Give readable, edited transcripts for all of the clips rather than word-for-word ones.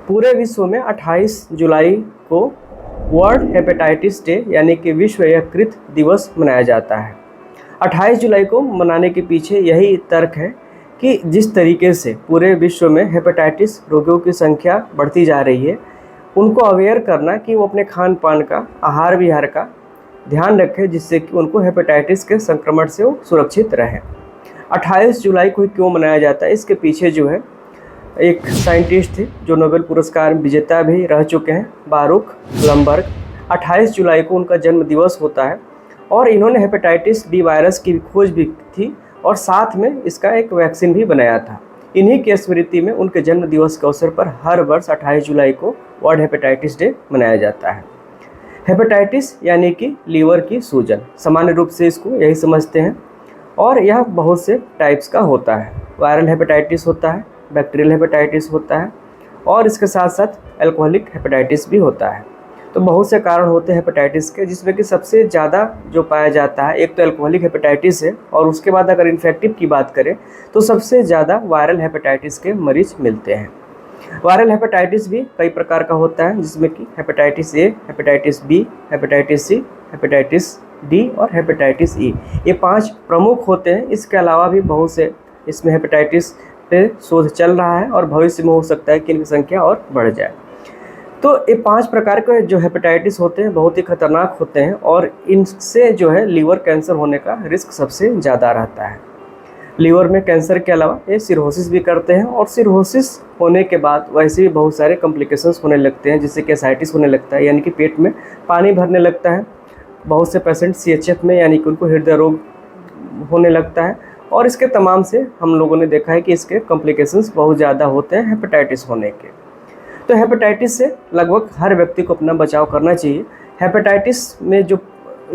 पूरे विश्व में 28 जुलाई को वर्ल्ड हेपेटाइटिस डे यानी कि विश्व यकृत दिवस मनाया जाता है। 28 जुलाई को मनाने के पीछे यही तर्क है कि जिस तरीके से पूरे विश्व में हेपेटाइटिस रोगियों की संख्या बढ़ती जा रही है, उनको अवेयर करना कि वो अपने खान पान का, आहार विहार का ध्यान रखें, जिससे कि उनको हेपेटाइटिस के संक्रमण से वो सुरक्षित रहें। 28 जुलाई को क्यों मनाया जाता है, इसके पीछे जो है एक साइंटिस्ट थे जो नोबेल पुरस्कार विजेता भी रह चुके हैं, बारूक लम्बर्ग। 28 जुलाई को उनका जन्म दिवस होता है और इन्होंने हेपेटाइटिस बी वायरस की खोज भी थी और साथ में इसका एक वैक्सीन भी बनाया था। इन्हीं की स्मृति में उनके जन्म दिवस के अवसर पर हर वर्ष 28 जुलाई को वर्ल्ड हेपेटाइटिस डे मनाया जाता है। हेपेटाइटिस यानी कि लीवर की सूजन, सामान्य रूप से इसको यही समझते हैं, और यह बहुत से टाइप्स का होता है। वायरल हेपेटाइटिस होता है, बैक्टीरियल हेपेटाइटिस होता है और इसके साथ साथ अल्कोहलिक हेपेटाइटिस भी होता है। तो बहुत से कारण होते हैं हेपेटाइटिस के, जिसमें कि सबसे ज़्यादा जो पाया जाता है एक तो अल्कोहलिक हेपेटाइटिस है, और उसके बाद अगर इन्फेक्टिव की बात करें तो सबसे ज़्यादा वायरल हेपेटाइटिस के मरीज मिलते हैं। वायरल हेपेटाइटिस भी कई प्रकार का होता है, जिसमें कि hepatitis A, hepatitis B, hepatitis C, hepatitis D और हेपेटाइटिस ई, ये 5 प्रमुख होते हैं। इसके अलावा भी बहुत से इसमें हेपेटाइटिस पे शोध चल रहा है और भविष्य में हो सकता है कि इनकी संख्या और बढ़ जाए। तो ये 5 प्रकार के जो हेपेटाइटिस होते हैं बहुत ही खतरनाक होते हैं और इनसे जो है लीवर कैंसर होने का रिस्क सबसे ज़्यादा रहता है। लीवर में कैंसर के अलावा ये सिरोसिस भी करते हैं और सिरोसिस होने के बाद वैसे भी बहुत सारे कॉम्प्लिकेशंस होने लगते हैं, जिससे कि एसाइटिस होने लगता है, यानी कि पेट में पानी भरने लगता है। बहुत से पेशेंट CHF में यानी कि उनको हृदय रोग होने लगता है और इसके तमाम से हम लोगों ने देखा है कि इसके कॉम्प्लिकेशंस बहुत ज़्यादा होते हैं हेपेटाइटिस होने के। तो हेपेटाइटिस से लगभग हर व्यक्ति को अपना बचाव करना चाहिए। हेपेटाइटिस में जो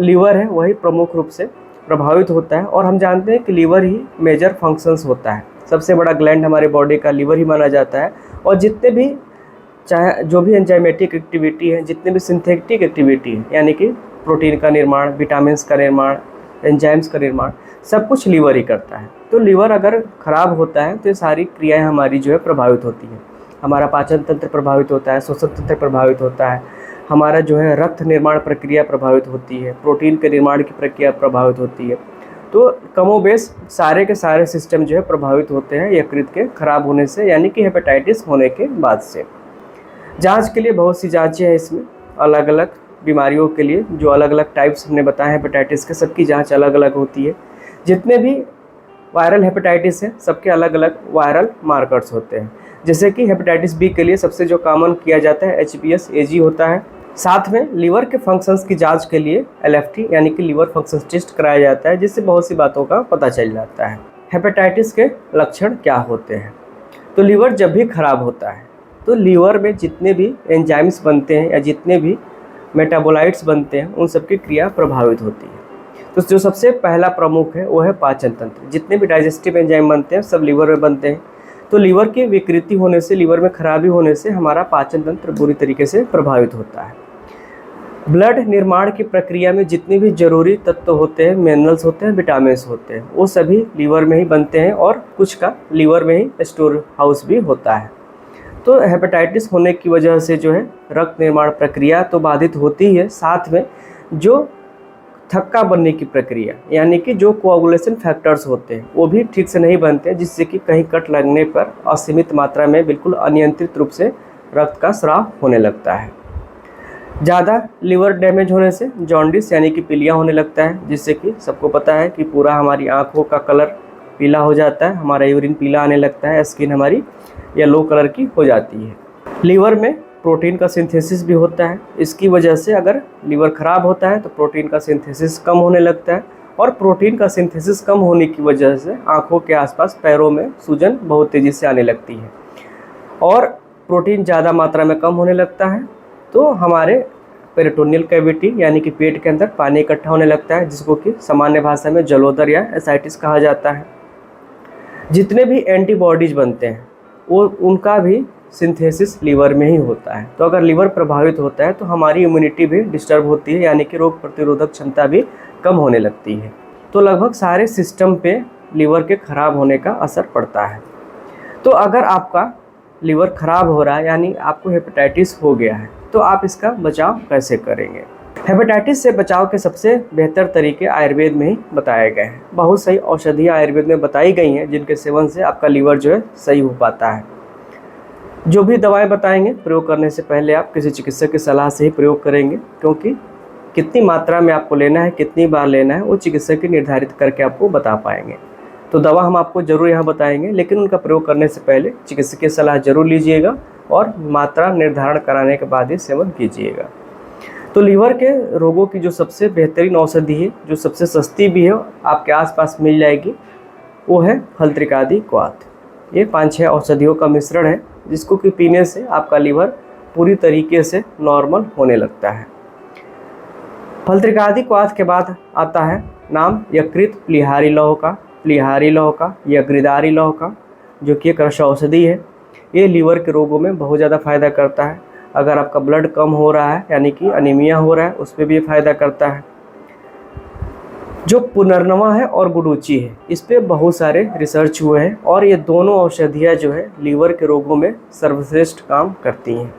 लीवर है वही प्रमुख रूप से प्रभावित होता है और हम जानते हैं कि लीवर ही मेजर फंक्शंस होता है। सबसे बड़ा ग्लैंड हमारे बॉडी का लीवर ही माना जाता है और जितने भी चाहे जो भी एंजाइमेटिक एक्टिविटी है, जितने भी सिंथेटिक एक्टिविटी है, यानी कि प्रोटीन का निर्माण, विटामिन का निर्माण, एंजाइम्स का निर्माण, सब कुछ लीवर ही करता है। तो लीवर अगर ख़राब होता है तो ये सारी क्रियाएं हमारी जो है प्रभावित होती हैं। हमारा पाचन तंत्र प्रभावित होता है, श्वसन तंत्र प्रभावित होता है, हमारा जो है रक्त निर्माण प्रक्रिया प्रभावित होती है, प्रोटीन के निर्माण की प्रक्रिया प्रभावित होती है। तो कमोबेश सारे के सारे सिस्टम जो है प्रभावित होते हैं यकृत के खराब होने से, यानी कि हेपेटाइटिस होने के बाद से। जांच के लिए बहुत सी जांचें हैं इसमें, अलग अलग बीमारियों के लिए जो अलग अलग टाइप्स हमने बताए हैं हेपेटाइटिस के, सबकी जांच अलग अलग होती है। जितने भी वायरल हेपेटाइटिस है सबके अलग अलग वायरल मार्कर्स होते हैं। जैसे कि हेपेटाइटिस बी के लिए सबसे जो कॉमन किया जाता है HBs AG होता है। साथ में लीवर के फंक्शंस की जांच के लिए LFT यानी कि लीवर फंक्शंस टेस्ट कराया जाता है, जिससे बहुत सी बातों का पता चल जाता है। हेपेटाइटिस के लक्षण क्या होते हैं? तो लीवर जब भी खराब होता है तो लीवर में जितने भी एंजाइम्स बनते हैं या जितने भी मेटाबोलाइट्स बनते हैं उन सबकी क्रिया प्रभावित होती है। तो जो सबसे पहला प्रमुख है वो है पाचन तंत्र। जितने भी डाइजेस्टिव एंजाइम बनते हैं सब लीवर में बनते हैं। तो लीवर की विकृति होने से, लीवर में खराबी होने से हमारा पाचन तंत्र बुरी तरीके से प्रभावित होता है। ब्लड निर्माण की प्रक्रिया में जितने भी जरूरी तत्व होते हैं, मिनरल्स होते हैं, विटामिन्स होते हैं, वो सभी लीवर में ही बनते हैं और कुछ का लीवर में ही स्टोर हाउस भी होता है। तो हेपेटाइटिस होने की वजह से जो है रक्त निर्माण प्रक्रिया तो बाधित होती ही है, साथ में जो थक्का बनने की प्रक्रिया यानी कि जो कोआगुलेशन फैक्टर्स होते हैं वो भी ठीक से नहीं बनते हैं, जिससे कि कहीं कट लगने पर असीमित मात्रा में बिल्कुल अनियंत्रित रूप से रक्त का स्राव होने लगता है। ज़्यादा लीवर डैमेज होने से जॉन्डिस यानी कि पीलिया होने लगता है, जिससे कि सबको पता है कि पूरा हमारी आँखों का कलर पीला हो जाता है, हमारा यूरिन पीला आने लगता है, स्किन हमारी येलो कलर की हो जाती है। लीवर में प्रोटीन का सिंथेसिस भी होता है। इसकी वजह से अगर लीवर ख़राब होता है तो प्रोटीन का सिंथेसिस कम होने लगता है और प्रोटीन का सिंथेसिस कम होने की वजह से आँखों के आसपास, पैरों में सूजन बहुत तेज़ी से आने लगती है और प्रोटीन ज़्यादा मात्रा में कम होने लगता है तो हमारे पेरिटोनियल कैविटी यानी कि पेट के अंदर पानी इकट्ठा होने लगता है, जिसको कि सामान्य भाषा में जलोदर या एसाइटिस कहा जाता है। जितने भी एंटीबॉडीज बनते हैं वो उनका भी सिंथेसिस लीवर में ही होता है। तो अगर लीवर प्रभावित होता है तो हमारी इम्यूनिटी भी डिस्टर्ब होती है, यानी कि रोग प्रतिरोधक क्षमता भी कम होने लगती है। तो लगभग सारे सिस्टम पे लीवर के ख़राब होने का असर पड़ता है। तो अगर आपका लीवर ख़राब हो रहा है यानी आपको हेपेटाइटिस हो गया है, तो आप इसका बचाव कैसे करेंगे। हेपेटाइटिस से बचाव के सबसे बेहतर तरीके आयुर्वेद में ही बताए गए हैं। बहुत सही औषधियाँ आयुर्वेद में बताई गई हैं जिनके सेवन से आपका लीवर जो है सही हो पाता है। जो भी दवाएं बताएंगे प्रयोग करने से पहले आप किसी चिकित्सक की सलाह से ही प्रयोग करेंगे, क्योंकि कितनी मात्रा में आपको लेना है, कितनी बार लेना है, वो चिकित्सक ही निर्धारित करके आपको बता पाएंगे। तो दवा हम आपको ज़रूर यहाँ बताएंगे, लेकिन उनका प्रयोग करने से पहले चिकित्सक की सलाह जरूर लीजिएगा और मात्रा निर्धारण कराने के बाद ही सेवन कीजिएगा। तो लीवर के रोगों की जो सबसे बेहतरीन औषधि है, जो सबसे सस्ती भी है, आपके आसपास मिल जाएगी, वो है फलत्रिकादि क्वाथ। ये 5-6 औषधियों का मिश्रण है जिसको कि पीने से आपका लीवर पूरी तरीके से नॉर्मल होने लगता है। फलत्रिकादि क्वाथ के बाद आता है नाम यकृत प्लीहारी लौह का या गृदारी लौह का, जो कि एक रस औषधि है। ये लीवर के रोगों में बहुत ज़्यादा फायदा करता है। अगर आपका ब्लड कम हो रहा है यानी कि अनीमिया हो रहा है, उस पर भी फ़ायदा करता है। जो पुनर्नवा है और गुडुचि है, इस पे बहुत सारे रिसर्च हुए हैं और ये दोनों औषधियाँ जो है लीवर के रोगों में सर्वश्रेष्ठ काम करती हैं।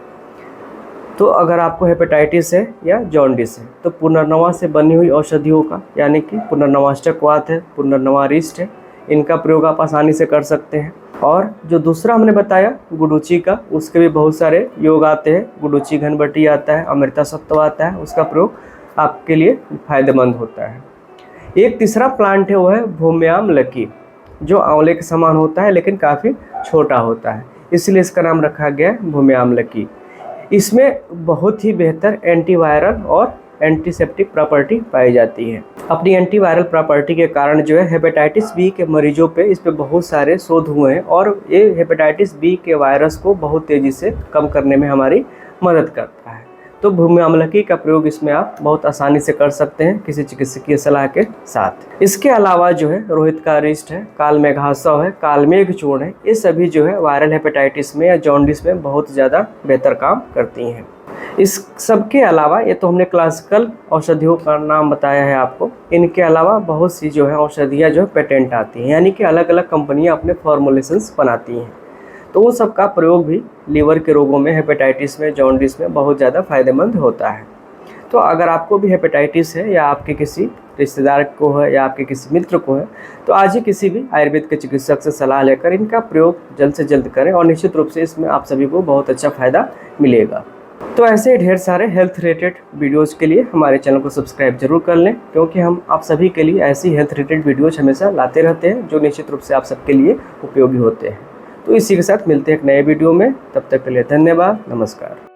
तो अगर आपको हेपेटाइटिस है या जॉन्डिस है तो पुनर्नवा से बनी हुई औषधियों का, यानी कि पुनर्नवाष्टक क्वाथ है, पुनर्नवा रिस्ट है, इनका प्रयोग आप आसानी से कर सकते हैं। और जो दूसरा हमने बताया गुडुचि का, उसके भी बहुत सारे योग आते हैं। गुडुचि घनबटी आता है, अमृता सत्व आता है, उसका प्रयोग आपके लिए फ़ायदेमंद होता है। एक तीसरा प्लांट है, वो है भूम्यामलकी, जो आंवले के समान होता है लेकिन काफ़ी छोटा होता है, इसलिए इसका नाम रखा गया है भूम्यामलकी। इसमें बहुत ही बेहतर एंटीवायरल और एंटीसेप्टिक प्रॉपर्टी पाई जाती है। अपनी एंटीवायरल प्रॉपर्टी के कारण जो है हेपेटाइटिस बी के मरीजों पे इस पे बहुत सारे शोध हुए हैं और ये हेपेटाइटिस बी के वायरस को बहुत तेज़ी से कम करने में हमारी मदद करता है। तो भूम्यामलकी का प्रयोग इसमें आप बहुत आसानी से कर सकते हैं किसी चिकित्सकीय सलाह के साथ। इसके अलावा जो है रोहित का रिस्ट है, कालमेघासव है, कालमेघ चूर्ण है, ये सभी जो है वायरल हेपेटाइटिस में या जॉन्डिस में बहुत ज़्यादा बेहतर काम करती हैं। इस सब के अलावा ये तो हमने क्लासिकल औषधियों का नाम बताया है आपको। इनके अलावा बहुत सी जो है औषधियाँ जो पेटेंट आती हैं, यानी कि अलग अलग कंपनियाँ अपने फॉर्मुलेशंस बनाती हैं। तो उन सब का प्रयोग भी लीवर के रोगों में, हेपेटाइटिस में, जॉन्डिस में बहुत ज़्यादा फ़ायदेमंद होता है। तो अगर आपको भी हेपेटाइटिस है या आपके किसी रिश्तेदार को है या आपके किसी मित्र को है, तो आज ही किसी भी आयुर्वेद के चिकित्सक से सलाह लेकर इनका प्रयोग जल्द से जल्द करें और निश्चित रूप से इसमें आप सभी को बहुत अच्छा फ़ायदा मिलेगा। तो ऐसे ही ढेर सारे हेल्थ रिलेटेड वीडियोज़ के लिए हमारे चैनल को सब्सक्राइब जरूर कर लें, क्योंकि हम आप सभी के लिए ऐसी हेल्थ रिलेटेड वीडियोज़ हमेशा लाते रहते हैं जो निश्चित रूप से आप सबके लिए उपयोगी होते हैं। तो इसी के साथ मिलते हैं एक नए वीडियो में, तब तक के लिए धन्यवाद, नमस्कार।